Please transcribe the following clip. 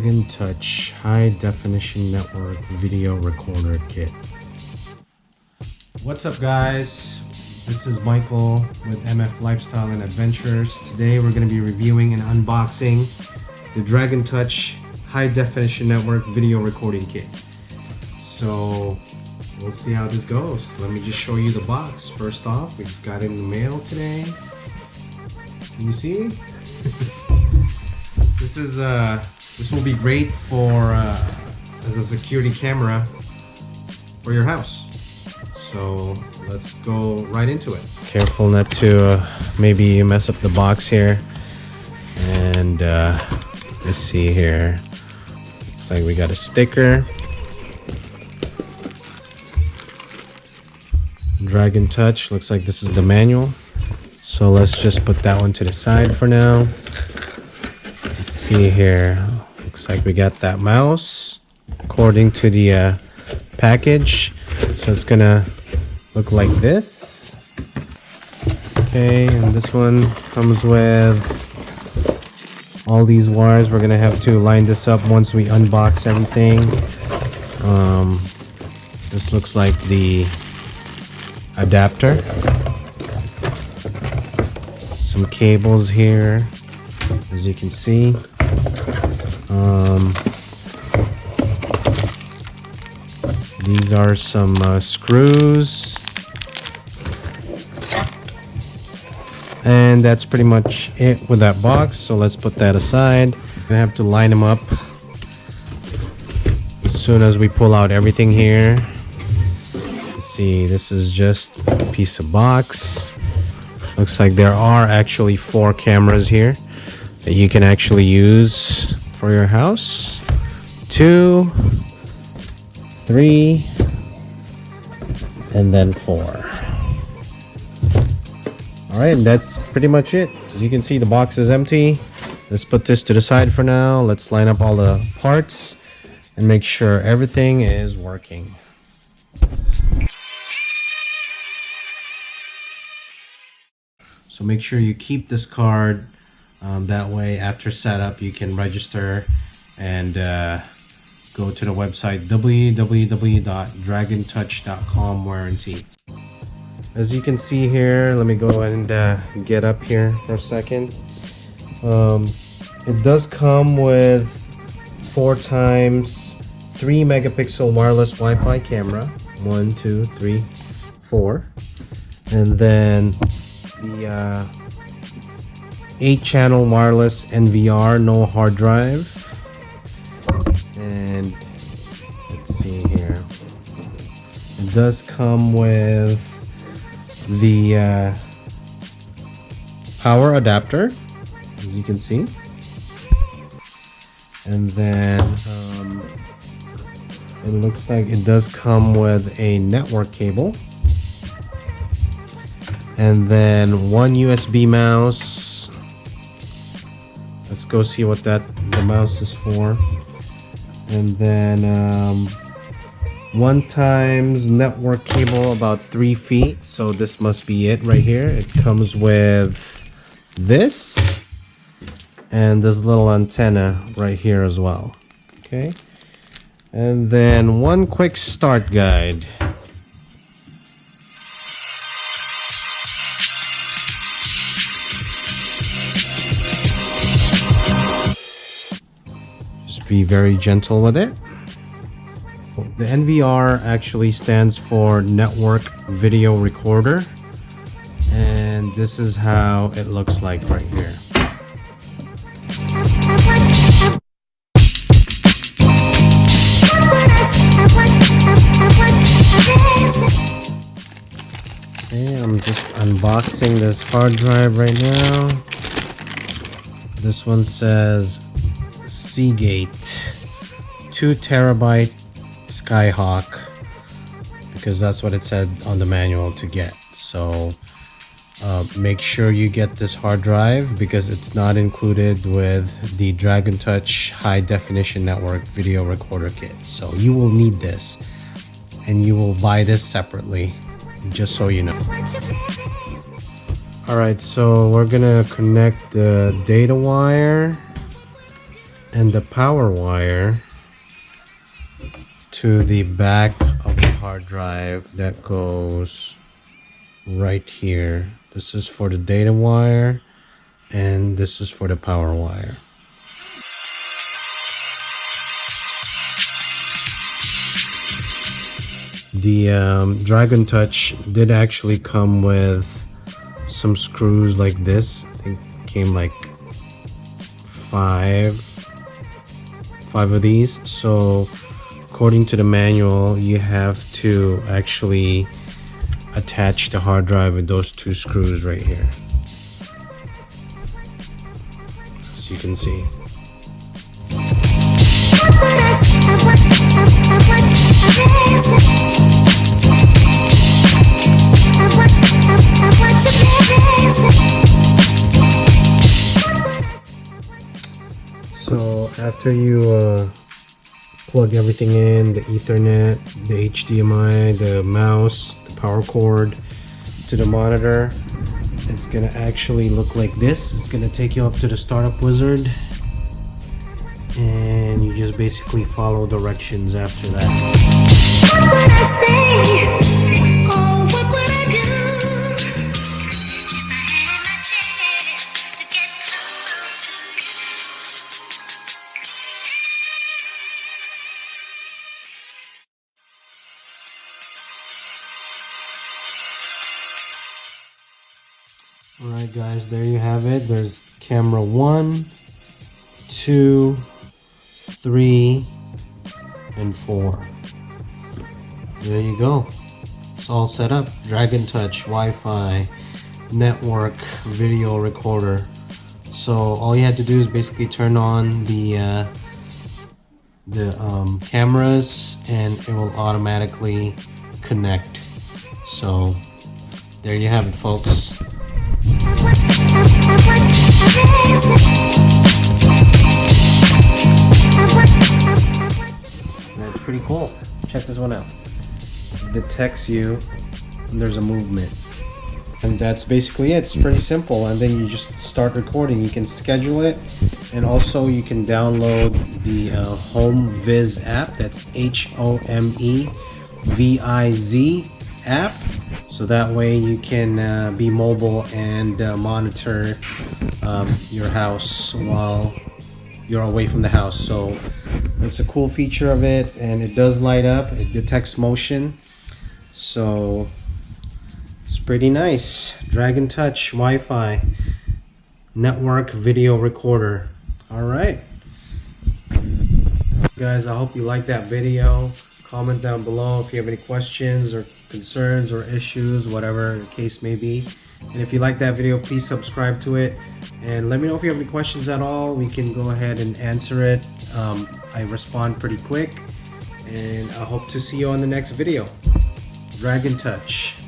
DragonTouch High Definition Network Video Recorder Kit. What's up guys? This is Michael with MF Lifestyle and Adventures. Today we're going to be reviewing and unboxing the DragonTouch High Definition Network Video Recording Kit. So we'll see how this goes. Let me just show you the box. First off, we just got it in the mail today. Can you see? This will be great for as a security camera for your house. So let's go right into it. Careful not to maybe mess up the box here. And let's see here. Looks like we got a sticker. DragonTouch. Looks like this is the manual. So let's just put that one to the side for now. Let's see here. Looks like we got that mouse according to the package. So it's gonna look like this. Okay, and this one comes with all these wires. We're gonna have to line this up once we unbox everything. This looks like the adapter. Some cables here, as you can see. These are some screws, and that's pretty much it with that box. So let's put that aside. We're gonna have to line them up as soon as we pull out everything here. Let's see, this is just a piece of box. Looks like there are actually 4 cameras here that you can actually use for your house. 2, 3, and then 4. Alright, and that's pretty much it. As you can see, the box is empty. Let's put this to the side for now. Let's line up all the parts and make sure everything is working. So make sure you keep this card. That way after setup you can register and go to the website www.dragontouch.com warranty. As you can see here, let me go and get up here for a second. It does come with 4x 3 megapixel wireless Wi-Fi camera. 1, 2, 3, 4. And then the 8-channel wireless NVR, no hard drive. And let's see here, it does come with the power adapter, as you can see. And then it looks like it does come with a network cable. And then 1 USB mouse. Let's go see what the mouse is for. And then 1x network cable about 3 feet. So this must be it right here. It comes with this and this little antenna right here as well. Okay. And then one quick start guide. Be very gentle with it. The NVR actually stands for Network Video Recorder, and this is how it looks like right here. Okay, I'm just unboxing this hard drive right now. This one says Seagate 2 terabyte Skyhawk, because that's what it said on the manual to get. So make sure you get this hard drive because it's not included with the DragonTouch High Definition Network Video Recorder Kit. So you will need this, and you will buy this separately, just so you know. Alright, so we're gonna connect the data wire and the power wire to the back of the hard drive that goes right here. This is for the data wire, and this is for the power wire. The DragonTouch did actually come with some screws like this. I think it came like five of these. So according to the manual, you have to actually attach the hard drive with those two screws right here, as you can see. So after you plug everything in, the Ethernet, the HDMI, the mouse, the power cord to the monitor, it's gonna actually look like this. It's gonna take you up to the startup wizard, and you just basically follow directions after that. Alright guys, there you have it. There's camera 1, 2, 3, and 4. There you go. It's all set up. DragonTouch, Wi-Fi, network, video recorder. So all you had to do is basically turn on the cameras, and it will automatically connect. So there you have it, folks. That's pretty cool. Check this one out. It detects you, and there's a movement. And that's basically it. It's pretty simple. And then you just start recording. You can schedule it, and also you can download the Home Viz app. That's HOMEVIZ app. So that way you can be mobile and monitor your house while you're away from the house. So it's a cool feature of it, and it does light up. It detects motion, so it's pretty nice. DragonTouch Wi-Fi network video recorder. All right, guys, I hope you liked that video. Comment down below if you have any questions or concerns or issues, whatever the case may be. And if you like that video, please subscribe to it, and let me know if you have any questions at all. We can go ahead and answer it. I respond pretty quick, and I hope to see you on the next video. DragonTouch.